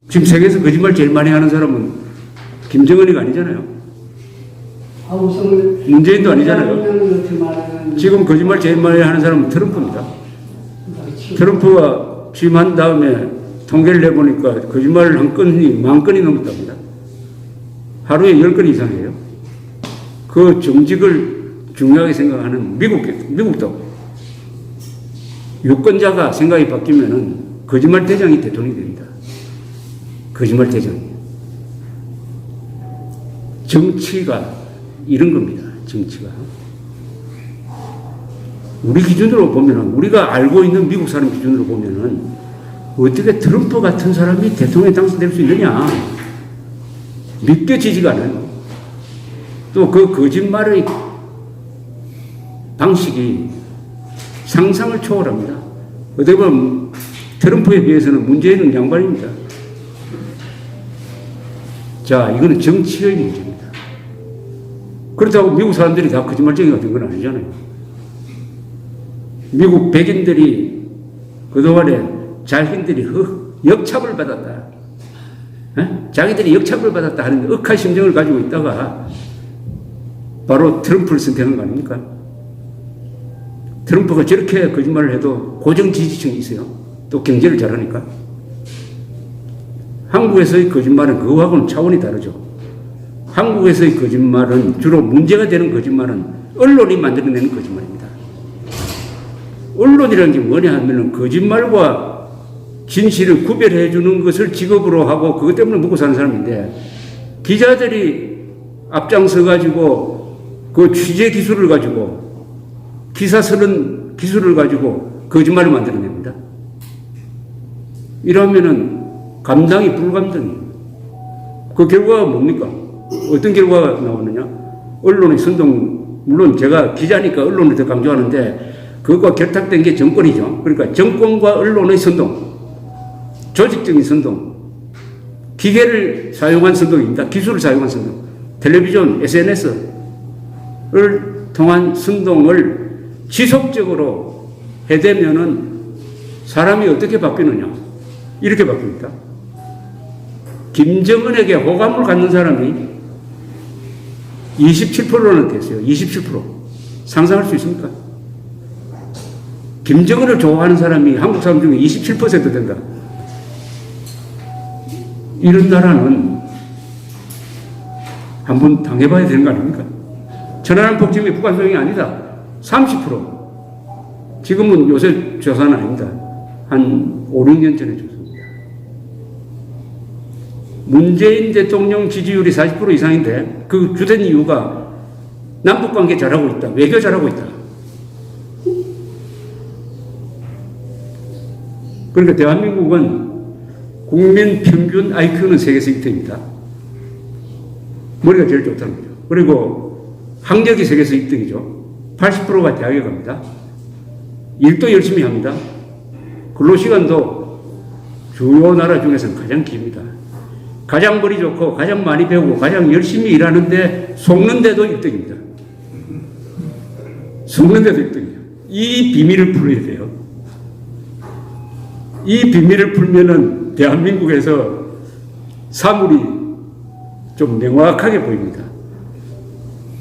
지금 세계에서 거짓말 제일 많이 하는 사람은 김정은이가 아니잖아요. 문재인도 아니잖아요. 지금 거짓말 제일 많이 하는 사람은 트럼프입니다. 트럼프가 취임한 다음에 통계를 내보니까 거짓말을 한 건이 10,000건이 넘었답니다. 하루에 10건 이상이에요. 그 정직을 중요하게 생각하는 미국도 유권자가 생각이 바뀌면은 거짓말 대장이 대통령이 됩니다. 거짓말 대장이. 정치가 이런 겁니다. 정치가. 우리 기준으로 보면은, 우리가 알고 있는 미국 사람 기준으로 보면은, 어떻게 트럼프 같은 사람이 대통령에 당선될 수 있느냐. 믿겨지지가 않아요. 또 그 거짓말의 방식이 상상을 초월합니다. 어떻게 보면 트럼프에 비해서는 문재인은 양반입니다. 자, 이거는 정치의 문제입니다. 그렇다고 미국 사람들이 다 거짓말쟁이가 된 건 아니잖아요. 미국 백인들이 그동안에 자신들이 역차별 받았다. 자기들이 역차별 받았다 하는 억한 심정을 가지고 있다가 바로 트럼프를 선택한 거 아닙니까? 트럼프가 저렇게 거짓말을 해도 고정 지지층이 있어요. 또 경제를 잘하니까. 한국에서의 거짓말은 그거하고는 차원이 다르죠. 한국에서의 거짓말은 주로 문제가 되는 거짓말은 언론이 만들어내는 거짓말입니다. 언론이라는 게 뭐냐 하면은 거짓말과 진실을 구별해 주는 것을 직업으로 하고 그것 때문에 먹고 사는 사람인데, 기자들이 앞장서 가지고 그 취재 기술을 가지고 기사 쓰는 기술을 가지고 거짓말을 만들어냅니다. 이러면은 감당이 불감당이에요. 그 결과가 뭡니까? 어떤 결과가 나오느냐? 언론의 선동, 물론 제가 기자니까 언론을 더 강조하는데 그것과 결탁된 게 정권이죠. 그러니까 정권과 언론의 선동, 조직적인 선동, 기계를 사용한 선동입니다. 기술을 사용한 선동, 텔레비전, SNS를 통한 선동을 지속적으로 해대면은 사람이 어떻게 바뀌느냐? 이렇게 바뀝니다. 김정은에게 호감을 갖는 사람이 27%는 됐어요. 27%. 상상할 수 있습니까? 김정은을 좋아하는 사람이 한국 사람 중에 27% 된다. 이런 나라는 한번 당해봐야 되는 거 아닙니까? 천안함 폭침이 북한성이 아니다. 30%. 지금은 요새 조사는 아닙니다. 한 5, 6년 전에 조사입니다. 문재인 대통령 지지율이 40% 이상인데 그 주된 이유가 남북관계 잘하고 있다. 외교 잘하고 있다. 그러니까 대한민국은 국민 평균 IQ는 세계에서 1등입니다. 머리가 제일 좋다는 거죠. 그리고 학력이 세계에서 1등이죠. 80%가 대학에 갑니다. 일도 열심히 합니다. 근로시간도 주요 나라 중에서는 가장 깁니다. 가장 머리 좋고 가장 많이 배우고 가장 열심히 일하는데 속는데도 1등입니다. 속는데도 1등이에요. 이 비밀을 풀어야 돼요. 이 비밀을 풀면은 대한민국에서 사물이 좀 명확하게 보입니다.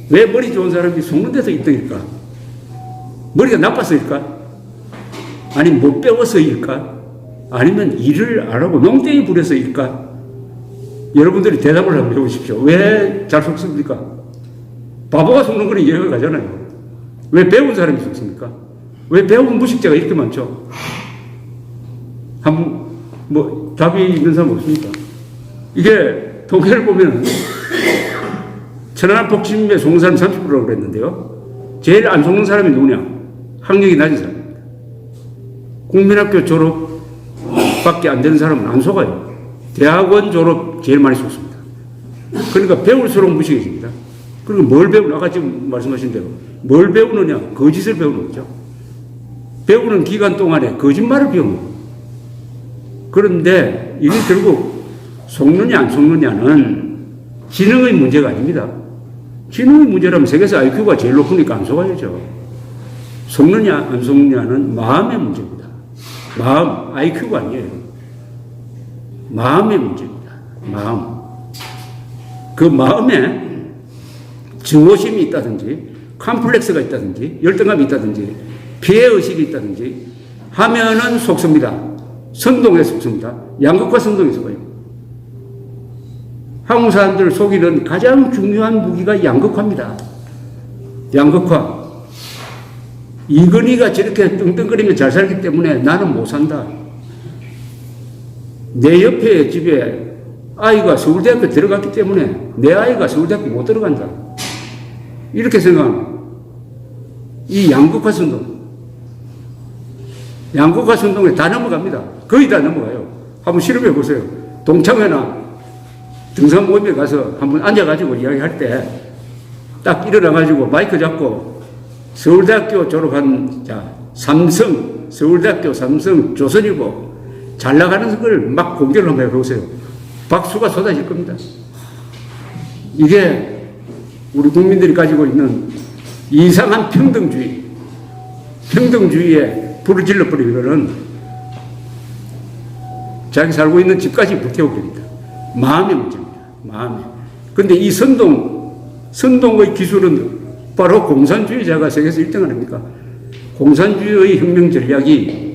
왜 머리 좋은 사람이 속는데도 1등일까? 머리가 나빠서일까? 아니 못 배워서일까? 아니면 일을 안 하고 농땡이 부려서일까? 여러분들이 대답을 한번 해보십시오. 왜 잘 속습니까? 바보가 속는 거는 이해가 가잖아요. 왜 배운 사람이 속습니까? 왜 배운 무식자가 이렇게 많죠? 한번 뭐 답이 있는 사람 없습니까? 이게 통계를 보면 천안함 폭침에 속는 사람이 30%라고 그랬는데요. 제일 안 속는 사람이 누구냐? 학력이 낮은 사람입니다. 국민학교 졸업밖에 안 되는 사람은 안 속아요. 대학원 졸업 제일 많이 속습니다. 그러니까 배울수록 무식해집니다. 그리고 뭘 배우냐? 아까 지금 말씀하신 대로 뭘 배우느냐? 거짓을 배우는 거죠. 배우는 기간 동안에 거짓말을 배우는 거예요. 그런데 이게 결국 속느냐 안 속느냐는 지능의 문제가 아닙니다. 지능의 문제라면 세계에서 IQ가 제일 높으니까 안 속아야죠. 속느냐 안 속느냐는 마음의 문제입니다. 마음, IQ가 아니에요. 마음의 문제입니다. 마음. 그 마음에 증오심이 있다든지, 컴플렉스가 있다든지, 열등감이 있다든지, 피해의식이 있다든지 하면은 속습니다. 선동에 속습니다. 양극화 선동에 속아요. 한국 사람들 속이는 가장 중요한 무기가 양극화입니다. 양극화. 이건희가 저렇게 뚱뚱거리며 잘 살기 때문에 나는 못 산다. 내 옆에 집에 아이가 서울대학교 들어갔기 때문에 내 아이가 서울대학교 못 들어간다. 이렇게 생각하는 이 양극화 선동. 양극화 선동에 다 넘어갑니다. 거의 다 넘어가요. 한번 실험해 보세요. 동창회나 등산 모임에 가서 한번 앉아가지고 이야기할 때 딱 일어나가지고 마이크 잡고 서울대학교 졸업한 서울대학교 삼성 조선일보 잘 나가는 걸 막 공개를 한번 해보세요. 박수가 쏟아질 겁니다. 이게 우리 국민들이 가지고 있는 이상한 평등주의에 불을 질러버리면은 자기 살고 있는 집까지 불태워버립니다. 마음의 문제입니다. 마음에. 근데 이 선동의 기술은 바로 공산주의자가 세계에서 1등 아닙니까? 공산주의의 혁명 전략이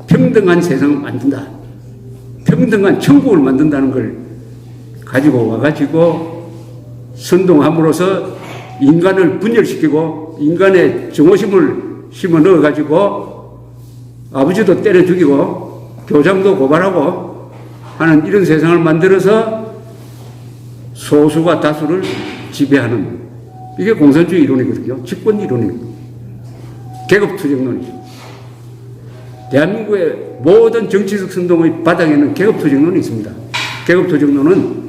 평등한 세상을 만든다. 평등한 천국을 만든다는 걸 가지고 와가지고 선동함으로써 인간을 분열시키고 인간의 정오심을 심어 넣어가지고 아버지도 때려 죽이고 교장도 고발하고 하는 이런 세상을 만들어서 소수가 다수를 지배하는 이게 공산주의 이론이거든요. 집권 이론이거든요. 계급투쟁론이죠. 대한민국의 모든 정치적 선동의 바닥에는 계급투쟁론이 있습니다. 계급투쟁론은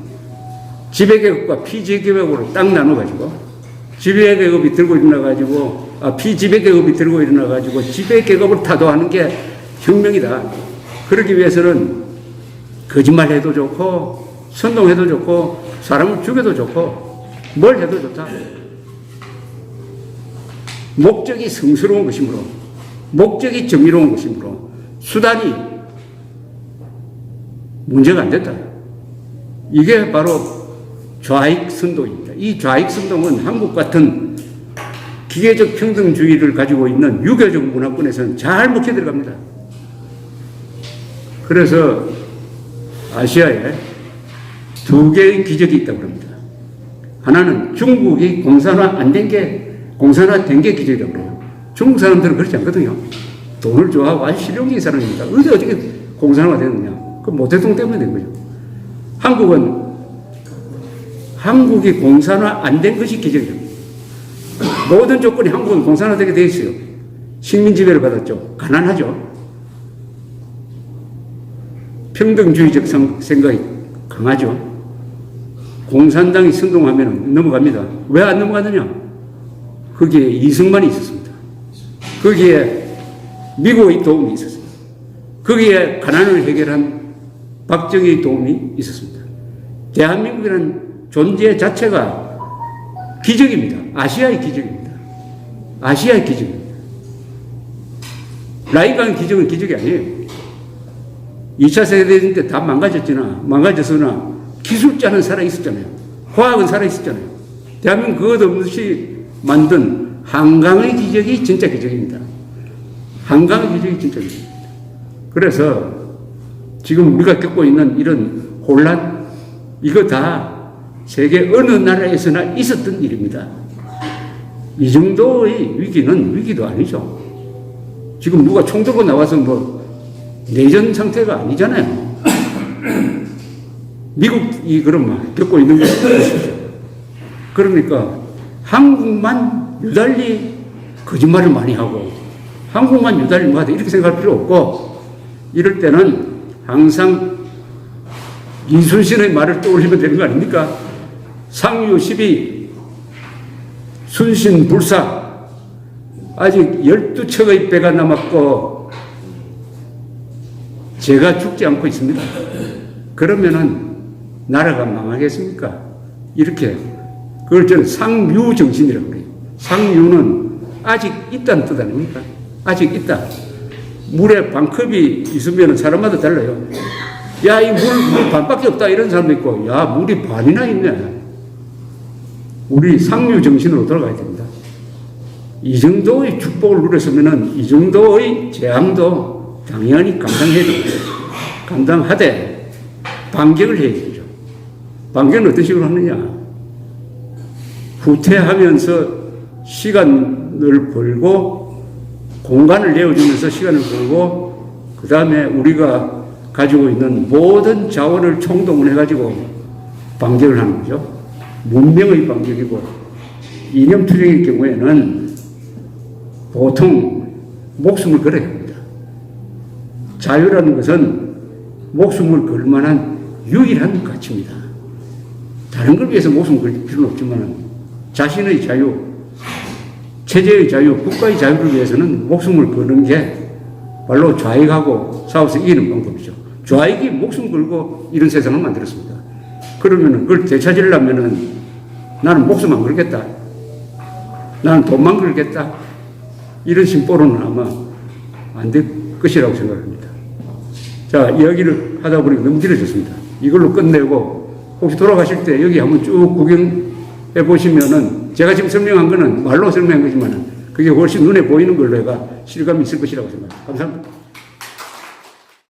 지배계급과 피지배계급으로 딱 나눠가지고 지배계급이 들고 일어나가지고 피지배계급이 들고 일어나가지고 지배계급을 타도하는 게 혁명이다. 그러기 위해서는 거짓말해도 좋고 선동해도 좋고 사람을 죽여도 좋고 뭘 해도 좋다. 목적이 성스러운 것이므로 목적이 정의로운 것이므로 수단이 문제가 안 된다. 이게 바로 좌익선동입니다. 이 좌익선동은 한국 같은 기계적 평등주의를 가지고 있는 유교적 문화권에서는 잘 먹혀 들어갑니다. 그래서 아시아에 두 개의 기적이 있다고 합니다. 하나는 중국이 공산화된 게 기적이라고 그래요. 중국 사람들은 그렇지 않거든요. 돈을 좋아하고 아주 실용적인 사람입니다. 어떻게 공산화가 되느냐. 그 모태동 때문에 된 거죠. 한국이 공산화 안 된 것이 기적이죠. 모든 조건이 한국은 공산화되게 돼 있어요. 식민지배를 받았죠. 가난하죠. 평등주의적 생각이 강하죠. 공산당이 선동하면 넘어갑니다. 왜 안 넘어가느냐? 거기에 이승만이 있었습니다. 거기에 미국의 도움이 있었습니다. 거기에 가난을 해결한 박정희의 도움이 있었습니다. 대한민국이라는 존재 자체가 기적입니다. 아시아의 기적입니다. 아시아의 기적입니다. 라이강 기적은 기적이 아니에요. 2차 세계대전 때 다 망가졌으나 기술자는 살아있었잖아요. 화학은 살아있었잖아요. 대한민국 그것 없이 만든 한강의 기적이 진짜 기적입니다. 한강의 기적이 진짜 기적입니다. 그래서 지금 우리가 겪고 있는 이런 혼란, 이거 다 세계 어느 나라에서나 있었던 일입니다. 이 정도의 위기도 아니죠. 지금 누가 총 들고 나와서 내전 상태가 아니잖아요. 미국이 그럼 겪고 있는 것을 보십시오. 그러니까 한국만 유달리 거짓말을 많이 하고 한국만 유달리 뭐하다 이렇게 생각할 필요 없고 이럴 때는 항상 이순신의 말을 떠올리면 되는 거 아닙니까? 상유 12 순신불사 아직 12척의 배가 남았고 제가 죽지 않고 있습니다. 그러면은 나라가 망하겠습니까? 이렇게 그걸 저는 상유 정신이라고 그래요. 상유는 아직 있다는 뜻 아닙니까? 아직 있다. 물에 반컵이 있으면 사람마다 달라요. 야, 이 물 반밖에 없다 이런 사람도 있고, 야, 물이 반이나 있네. 우리 상류 정신으로 돌아가야 됩니다. 이 정도의 축복을 누렸으면은 이 정도의 재앙도 당연히 감당해야 됩니다. 감당하되 반격을 해야 되죠. 반격은 어떤 식으로 하느냐? 후퇴하면서 시간을 벌고 공간을 내어주면서 시간을 벌고 그 다음에 우리가 가지고 있는 모든 자원을 총동원 해가지고 반격을 하는 거죠. 문명의 반격이고 이념투쟁의 경우에는 보통 목숨을 걸어야 합니다. 자유라는 것은 목숨을 걸 만한 유일한 가치입니다. 다른 걸 위해서 목숨을 걸 필요는 없지만 자신의 자유, 체제의 자유, 국가의 자유를 위해서는 목숨을 거는 게 바로 좌익하고 싸워서 이기는 방법이죠. 좌익이 목숨 걸고 이런 세상을 만들었습니다. 그러면은 그걸 되찾으려면은 나는 목숨 안 걸겠다. 나는 돈만 걸겠다. 이런 심보로는 아마 안 될 것이라고 생각합니다. 자, 이야기를 하다 보니까 너무 길어졌습니다. 이걸로 끝내고 혹시 돌아가실 때 여기 한번 쭉 구경해 보시면은 제가 지금 설명한 거는 말로 설명한 거지만 그게 훨씬 눈에 보이는 걸로 해가 실감이 있을 것이라고 생각합니다. 감사합니다.